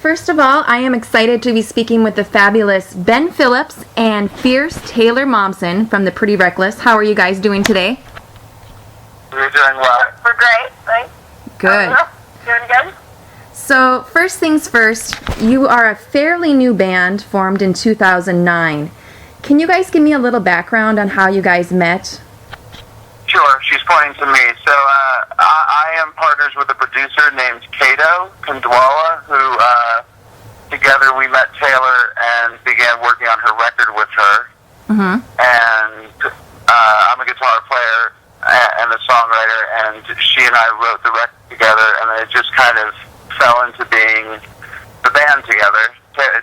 First of all, I am excited to be speaking with the fabulous Ben Phillips and fierce Taylor Momsen from The Pretty Reckless. How are you guys doing today? We're doing well. We're great, thanks. Good. Doing good? So, first things first, you are a fairly new band formed in 2009. Can you guys give me a little background on how you guys met? Sure, she's pointing to me. So I am partners with a producer named Kato Kandwala, who together we met Taylor and began working on her record with her. Mm-hmm. And I'm a guitar player and a songwriter, and she and I wrote the record together, and it just kind of fell into being the band together.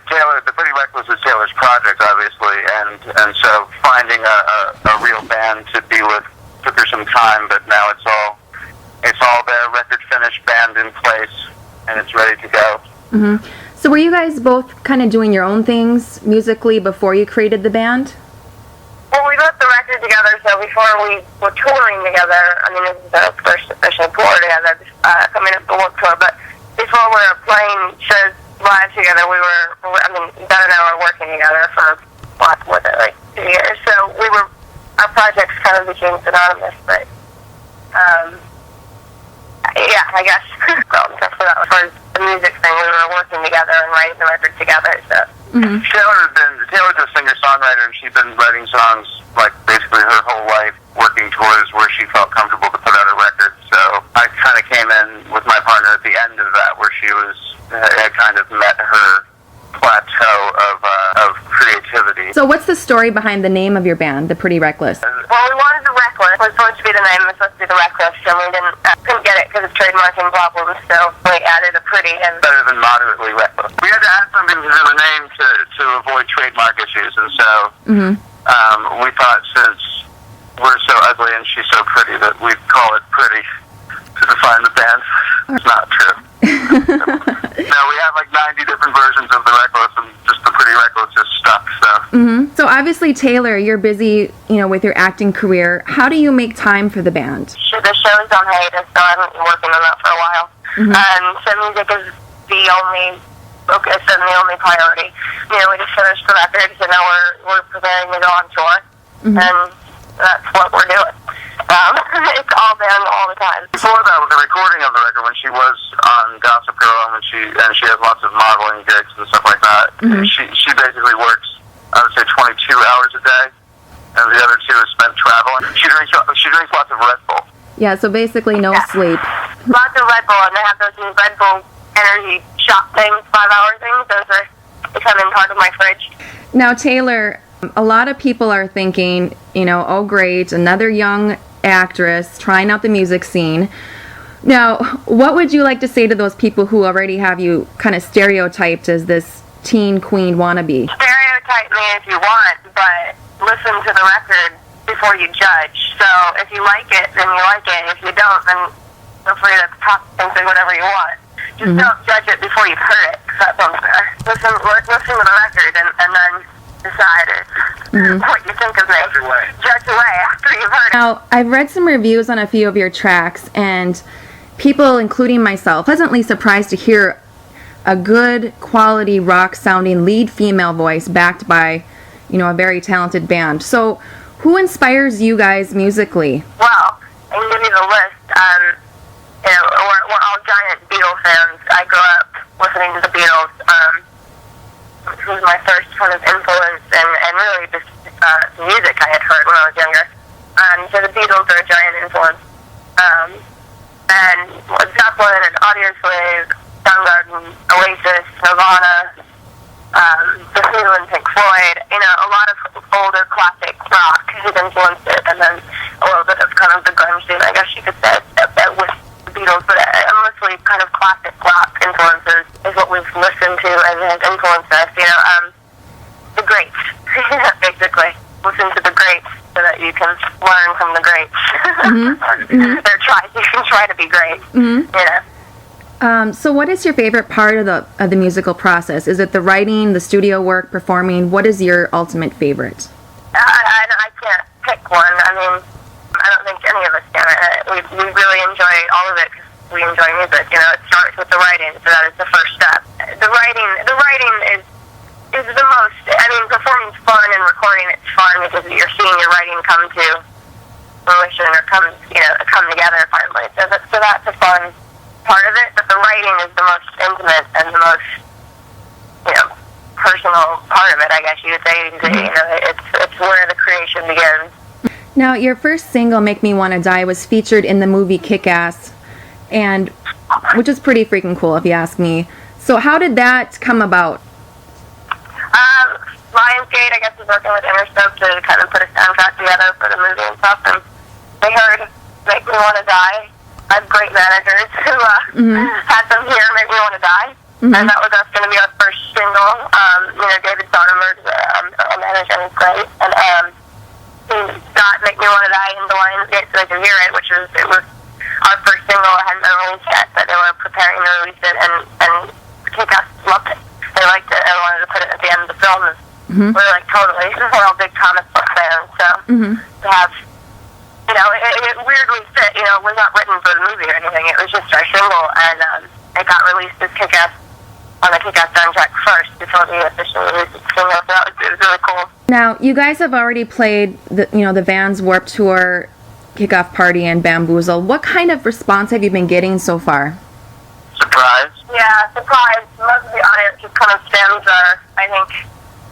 Taylor, The Pretty Reckless is Taylor's project, obviously, and so finding a real band to be with took her some time, but now it's all there, record finished, band in place, and it's ready to go. Mm-hmm. So were you guys both kind of doing your own things musically before you created the band? Well, we wrote the record together, so before we were touring together, I mean, this is the first official tour together, coming up the World Tour, but before we were playing shows live together, Ben and I were working together for, what, like 2 years, so our projects kind of became synonymous, but, yeah, I guess, for the music thing, we were working together and writing the record together, so. Mm-hmm. Taylor's a singer-songwriter, and she'd been writing songs, like, basically her whole life, working towards where she felt comfortable to put out a record, so I kind of came in with my partner at the end of that, where she had kind of met her plateau of creativity. So what's the story behind the name of your band, The Pretty Reckless? Well, we wanted The Reckless. It was supposed to be the name. It was supposed to be The Reckless, and we couldn't get it because of trademarking problems, so we added a pretty and... Better than moderately reckless. We had to add something to the name to avoid trademark issues, and so we thought since we're so ugly and she's so pretty that we'd call it Pretty to define the band. It's not true. No, we have like 90 different versions of The Reckless, and just The Pretty Reckless is stuck, so. Mm-hmm. So obviously, Taylor, you're busy, with your acting career. How do you make time for the band? The show's on hiatus, so I haven't been working on that for a while. Mm-hmm. So music is the only focus and the only priority. We just finished the record, so now we're preparing to go on tour, and that's what we're doing. It's all been all the time. Before that, with the recording of the record, when she was on Gossip Girl, and she has lots of modeling gigs and stuff like that, she basically works, I would say, 22 hours a day, and the other 2 is spent traveling. She drinks lots of Red Bull. Yeah, so basically no sleep. Lots of Red Bull, and they have those new Red Bull energy shot things, 5-hour things. Those are becoming part of my fridge. Now, Taylor, a lot of people are thinking, oh great, another young actress trying out the music scene. Now, what would you like to say to those people who already have you kind of stereotyped as this teen queen wannabe? Stereotype me if you want, but listen to the record before you judge. So if you like it, then you like it. If you don't, then feel free to talk and say whatever you want. Just don't judge it before you've heard it, because that sounds fair. Listen to the record and then decide what you think of it. Judge away after you've heard it. Now, I've read some reviews on a few of your tracks, and people, including myself, pleasantly surprised to hear a good quality rock-sounding lead female voice backed by, a very talented band. So, who inspires you guys musically? Well, I can give you the list. We're all giant Beatles fans. I grew up listening to the Beatles. It was my first kind of influence, and really just music I had heard when I was younger. So the Beatles are a giant influence. And Zeppelin and Audioslave, Soundgarden, Oasis, Nirvana, The Who and Pink Floyd, a lot of older classic rock has influenced it, and then a little bit of kind of the grunge scene, I guess you could say, with the Beatles, but mostly kind of classic rock influences is what we've listened to and has influenced us, the greats, basically. Listen to the greats so that you can learn from the greats. You can try to be great, So what is your favorite part of the musical process? Is it the writing, the studio work, performing? What is your ultimate favorite? I can't pick one. I don't think any of us can. We really enjoy all of it because we enjoy music. It starts with the writing, so that is the first step. the writing is the most. I mean, performing's fun and recording it's fun because you're seeing your writing come to fruition or come together finally. So that's a fun part of it. But the writing is the most intimate and the most personal part of it, I guess you would say. It's where the creation begins. Now, your first single, "Make Me Wanna Die," was featured in the movie Kick-Ass, and which is pretty freaking cool if you ask me. So how did that come about? Lionsgate, I guess, was working with Interscope to kind of put a soundtrack together for the movie and stuff, and they heard "Make Me Wanna Die." I have great managers who had them here, "Make Me Wanna Die," and that was going to be our first single. David Sonnenberg's a manager, and he's great, and he got "Make Me Wanna Die" into Lionsgate so they could hear it, it was our first single. It hadn't been released yet, but they were preparing to release it, and Kick-Ass loved it. They liked it and wanted to put it at the end of the film. We were like, totally. We're all big comic book fans, so to have, it weirdly fit. It was not written for the movie or anything. It was just our single, and it got released as Kick-Ass on the Kick-Ass soundtrack first before we officially released the single. So it was really cool. Now, you guys have already played the Vans Warped Tour, Kickoff Party, and Bamboozle. What kind of response have you been getting so far? Surprise. Yeah, surprise. Most of the audience just kind of stems I think,